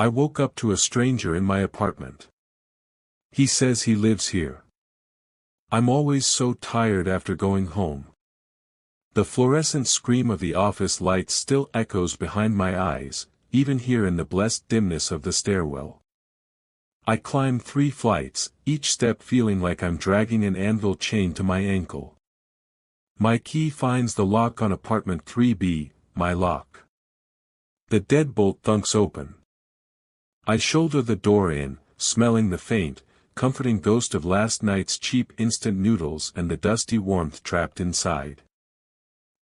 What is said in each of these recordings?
I woke up to a stranger in my apartment. He says he lives here. I'm always so tired after going home. The fluorescent scream of the office lights still echoes behind my eyes, even here in the blessed dimness of the stairwell. I climb 3 flights, each step feeling like I'm dragging an anvil chained to my ankle. My key finds the lock on apartment 3B, my lock. The deadbolt thunks open. I shoulder the door in, smelling the faint, comforting ghost of last night's cheap instant noodles and the dusty warmth trapped inside.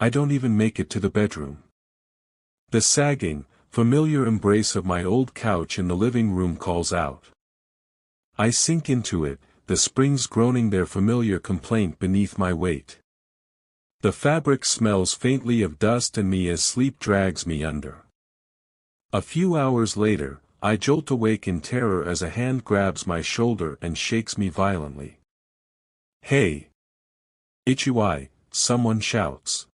I don't even make it to the bedroom. The sagging, familiar embrace of my old couch in the living room calls out. I sink into it, the springs groaning their familiar complaint beneath my weight. The fabric smells faintly of dust and me as sleep drags me under. A few hours later, I jolt awake in terror as a hand grabs my shoulder and shakes me violently. Hey! Ichui, someone shouts.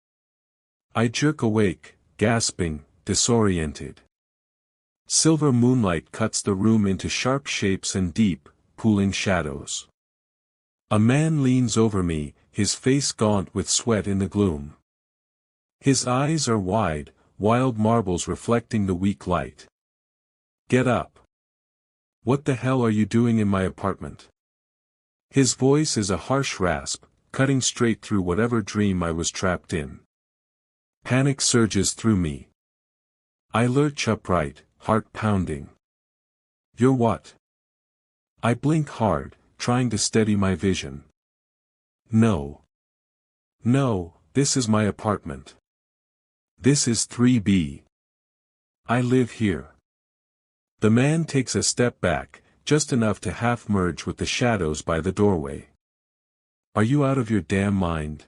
I jerk awake, gasping, disoriented. Silver moonlight cuts the room into sharp shapes and deep, pooling shadows. A man leans over me, his face gaunt with sweat in the gloom. His eyes are wide, wild marbles reflecting the weak light. Get up. What the hell are you doing in my apartment? His voice is a harsh rasp, cutting straight through whatever dream I was trapped in. Panic surges through me. I lurch upright, heart pounding. You're what? I blink hard, trying to steady my vision. No. No, this is my apartment. This is 3B. I live here. The man takes a step back, just enough to half merge with the shadows by the doorway. Are you out of your damn mind?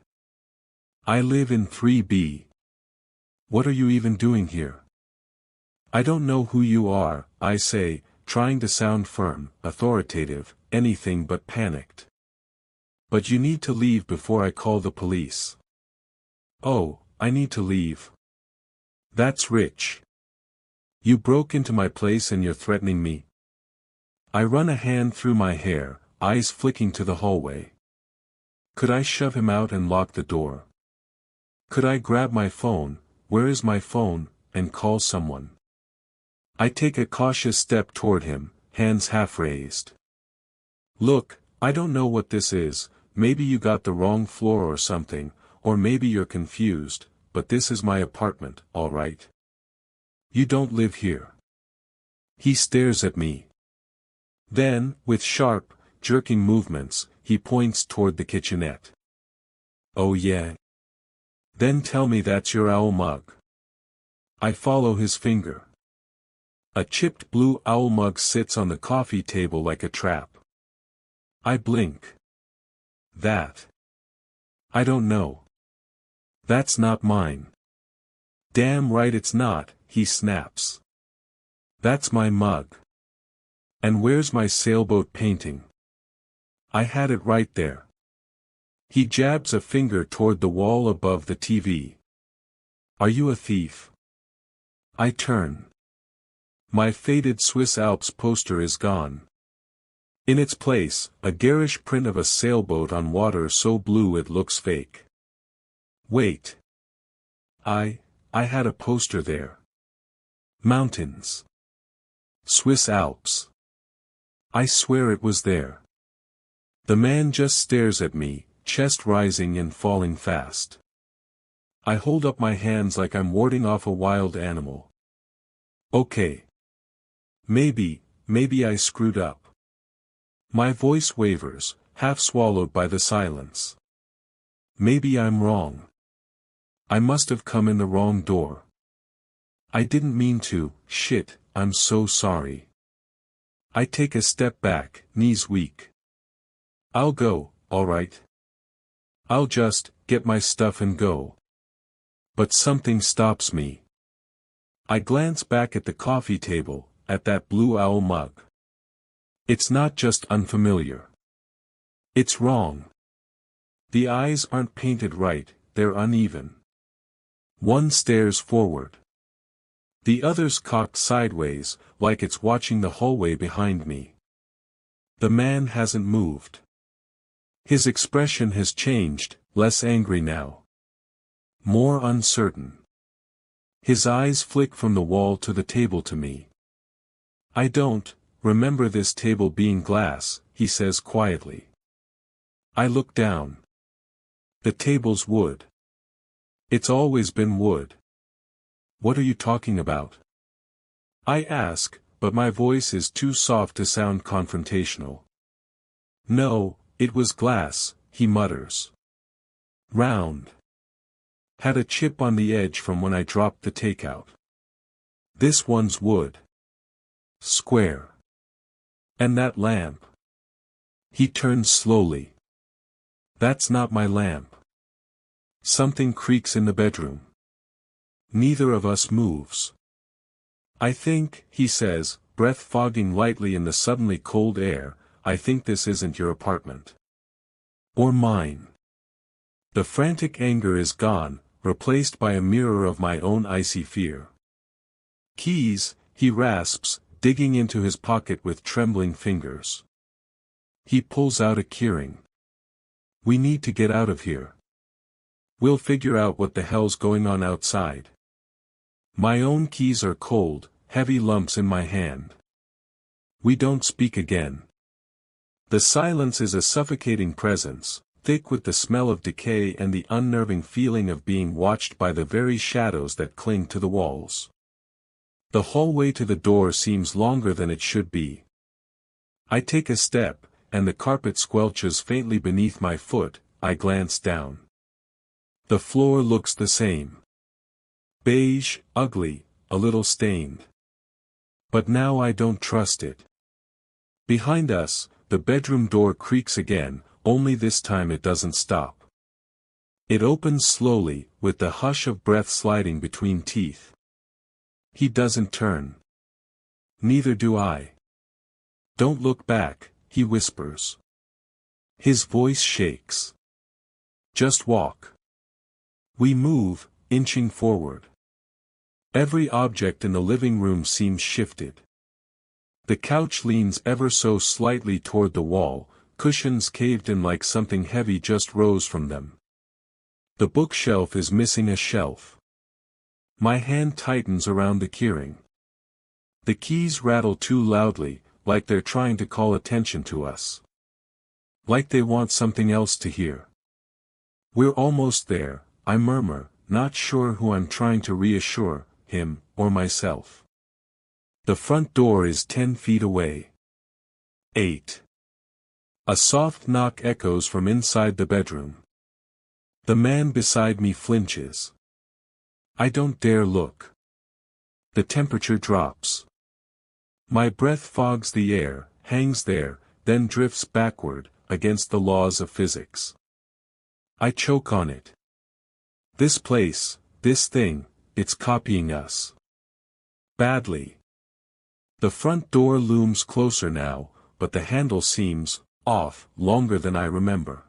I live in 3B. What are you even doing here? I don't know who you are, I say, trying to sound firm, authoritative, anything but panicked. But you need to leave before I call the police. Oh, I need to leave. That's rich. You broke into my place and you're threatening me? I run a hand through my hair, eyes flicking to the hallway. Could I shove him out and lock the door? Could I grab my phone, where is my phone, and call someone? I take a cautious step toward him, hands half raised. Look, I don't know what this is, maybe you got the wrong floor or something, or maybe you're confused, but this is my apartment, all right? You don't live here. He stares at me. Then, with sharp, jerking movements, he points toward the kitchenette. Oh yeah? Then tell me that's your owl mug. I follow his finger. A chipped blue owl mug sits on the coffee table like a trap. I blink. That. I don't know. That's not mine. Damn right it's not, he snaps. That's my mug. And where's my sailboat painting? I had it right there. He jabs a finger toward the wall above the TV. Are you a thief? I turn. My faded Swiss Alps poster is gone. In its place, a garish print of a sailboat on water so blue it looks fake. Wait. I had a poster there. Mountains. Swiss Alps. I swear it was there. The man just stares at me, chest rising and falling fast. I hold up my hands like I'm warding off a wild animal. Okay. Maybe I screwed up. My voice wavers, half swallowed by the silence. Maybe I'm wrong. I must have come in the wrong door. I didn't mean to, shit, I'm so sorry. I take a step back, knees weak. I'll go, alright. I'll just get my stuff and go. But something stops me. I glance back at the coffee table, at that blue owl mug. It's not just unfamiliar. It's wrong. The eyes aren't painted right, they're uneven. One stares forward. The other's cocked sideways, like it's watching the hallway behind me. The man hasn't moved. His expression has changed, less angry now. More uncertain. His eyes flick from the wall to the table to me. I don't remember this table being glass, he says quietly. I look down. The table's wood. It's always been wood. What are you talking about? I ask, but my voice is too soft to sound confrontational. No, it was glass, he mutters. Round. Had a chip on the edge from when I dropped the takeout. This one's wood. Square. And that lamp. He turns slowly. That's not my lamp. Something creaks in the bedroom. Neither of us moves. I think, he says, breath fogging lightly in the suddenly cold air, I think this isn't your apartment. Or mine. The frantic anger is gone, replaced by a mirror of my own icy fear. Keys, he rasps, digging into his pocket with trembling fingers. He pulls out a keyring. We need to get out of here. We'll figure out what the hell's going on outside. My own keys are cold, heavy lumps in my hand. We don't speak again. The silence is a suffocating presence, thick with the smell of decay and the unnerving feeling of being watched by the very shadows that cling to the walls. The hallway to the door seems longer than it should be. I take a step, and the carpet squelches faintly beneath my foot. I glance down. The floor looks the same. Beige, ugly, a little stained. But now I don't trust it. Behind us, the bedroom door creaks again, only this time it doesn't stop. It opens slowly, with the hush of breath sliding between teeth. He doesn't turn. Neither do I. Don't look back, he whispers. His voice shakes. Just walk. We move, inching forward. Every object in the living room seems shifted. The couch leans ever so slightly toward the wall, cushions caved in like something heavy just rose from them. The bookshelf is missing a shelf. My hand tightens around the keyring. The keys rattle too loudly, like they're trying to call attention to us. Like they want something else to hear. We're almost there, I murmur, not sure who I'm trying to reassure, him, or myself. The front door is 10 feet away. 8. A soft knock echoes from inside the bedroom. The man beside me flinches. I don't dare look. The temperature drops. My breath fogs the air, hangs there, then drifts backward, against the laws of physics. I choke on it. This place, this thing, it's copying us. Badly. The front door looms closer now, but the handle seems off, longer than I remember.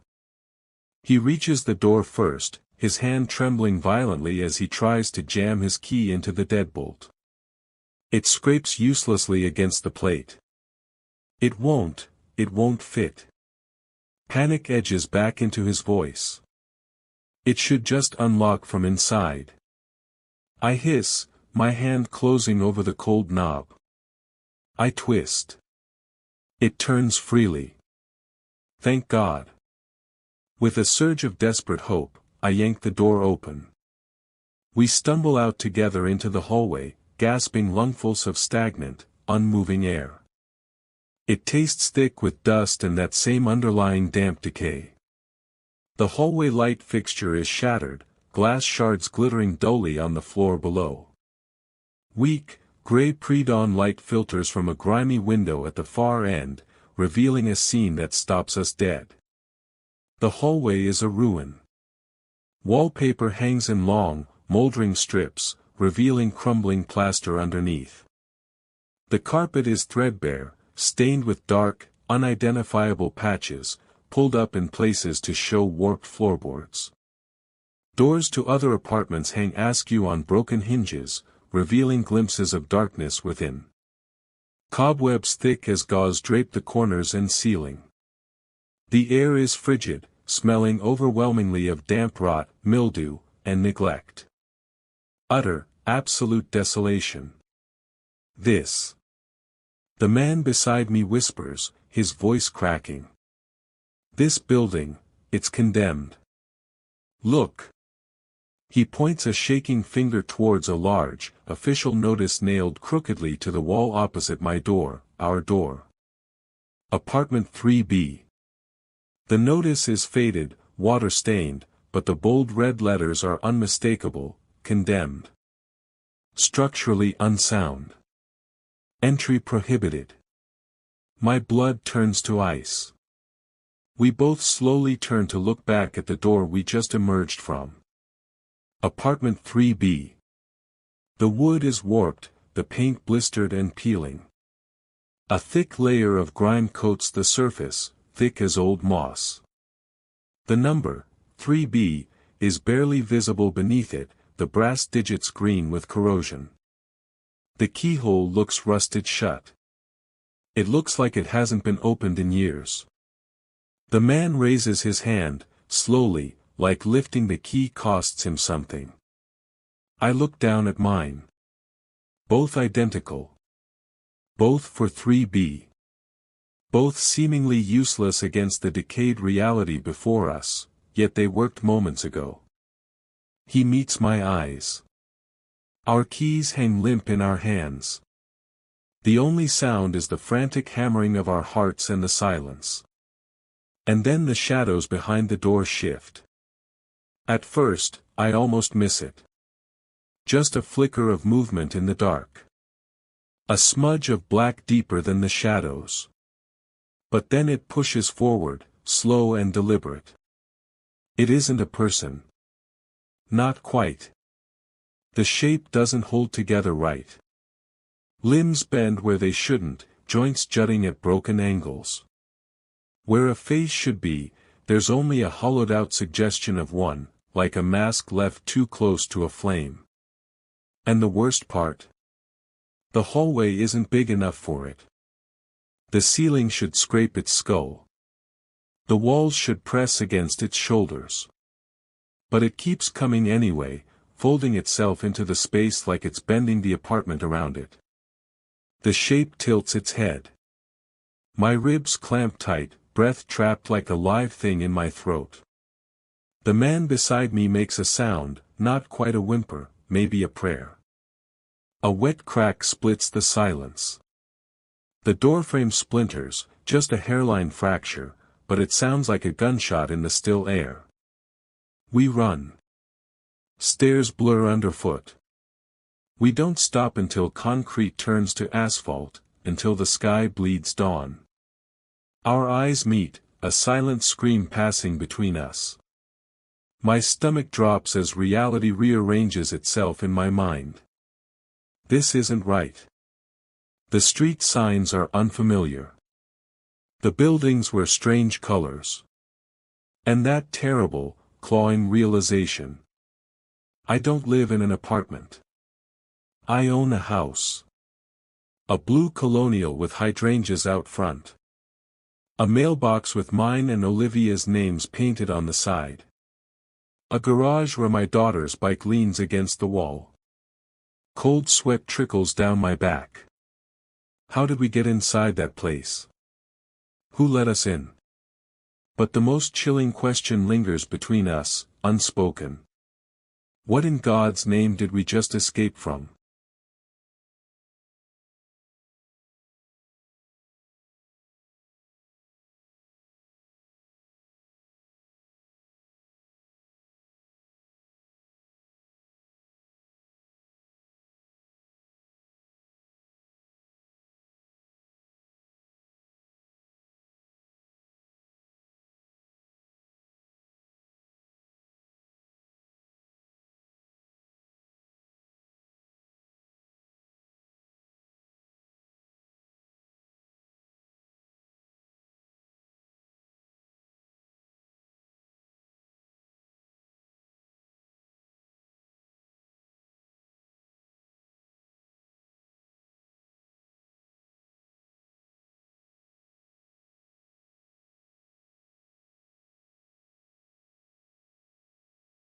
He reaches the door first, his hand trembling violently as he tries to jam his key into the deadbolt. It scrapes uselessly against the plate. It won't fit. Panic edges back into his voice. It should just unlock from inside. I hiss, my hand closing over the cold knob. I twist. It turns freely. Thank God. With a surge of desperate hope, I yank the door open. We stumble out together into the hallway, gasping lungfuls of stagnant, unmoving air. It tastes thick with dust and that same underlying damp decay. The hallway light fixture is shattered, glass shards glittering dully on the floor below. Weak, gray pre-dawn light filters from a grimy window at the far end, revealing a scene that stops us dead. The hallway is a ruin. Wallpaper hangs in long, moldering strips, revealing crumbling plaster underneath. The carpet is threadbare, stained with dark, unidentifiable patches, pulled up in places to show warped floorboards. Doors to other apartments hang askew on broken hinges, revealing glimpses of darkness within. Cobwebs thick as gauze drape the corners and ceiling. The air is frigid, smelling overwhelmingly of damp rot, mildew, and neglect. Utter, absolute desolation. This. The man beside me whispers, his voice cracking. This building, it's condemned. Look. He points a shaking finger towards a large, official notice nailed crookedly to the wall opposite my door, our door. Apartment 3B. The notice is faded, water-stained, but the bold red letters are unmistakable, condemned. Structurally unsound. Entry prohibited. My blood turns to ice. We both slowly turn to look back at the door we just emerged from. Apartment 3B. The wood is warped, the paint blistered and peeling. A thick layer of grime coats the surface, thick as old moss. The number, 3B, is barely visible beneath it, the brass digits green with corrosion. The keyhole looks rusted shut. It looks like it hasn't been opened in years. The man raises his hand, slowly, like lifting the key costs him something. I look down at mine. Both identical. Both for 3B. Both seemingly useless against the decayed reality before us, yet they worked moments ago. He meets my eyes. Our keys hang limp in our hands. The only sound is the frantic hammering of our hearts and the silence. And then the shadows behind the door shift. At first, I almost miss it. Just a flicker of movement in the dark. A smudge of black deeper than the shadows. But then it pushes forward, slow and deliberate. It isn't a person. Not quite. The shape doesn't hold together right. Limbs bend where they shouldn't, joints jutting at broken angles. Where a face should be, there's only a hollowed-out suggestion of one, like a mask left too close to a flame. And the worst part? The hallway isn't big enough for it. The ceiling should scrape its skull. The walls should press against its shoulders. But it keeps coming anyway, folding itself into the space like it's bending the apartment around it. The shape tilts its head. My ribs clamp tight, breath trapped like a live thing in my throat. The man beside me makes a sound, not quite a whimper, maybe a prayer. A wet crack splits the silence. The doorframe splinters, just a hairline fracture, but it sounds like a gunshot in the still air. We run. Stairs blur underfoot. We don't stop until concrete turns to asphalt, until the sky bleeds dawn. Our eyes meet, a silent scream passing between us. My stomach drops as reality rearranges itself in my mind. This isn't right. The street signs are unfamiliar. The buildings were strange colors. And that terrible, clawing realization. I don't live in an apartment. I own a house. A blue colonial with hydrangeas out front. A mailbox with mine and Olivia's names painted on the side. A garage where my daughter's bike leans against the wall. Cold sweat trickles down my back. How did we get inside that place? Who let us in? But the most chilling question lingers between us, unspoken. What in God's name did we just escape from?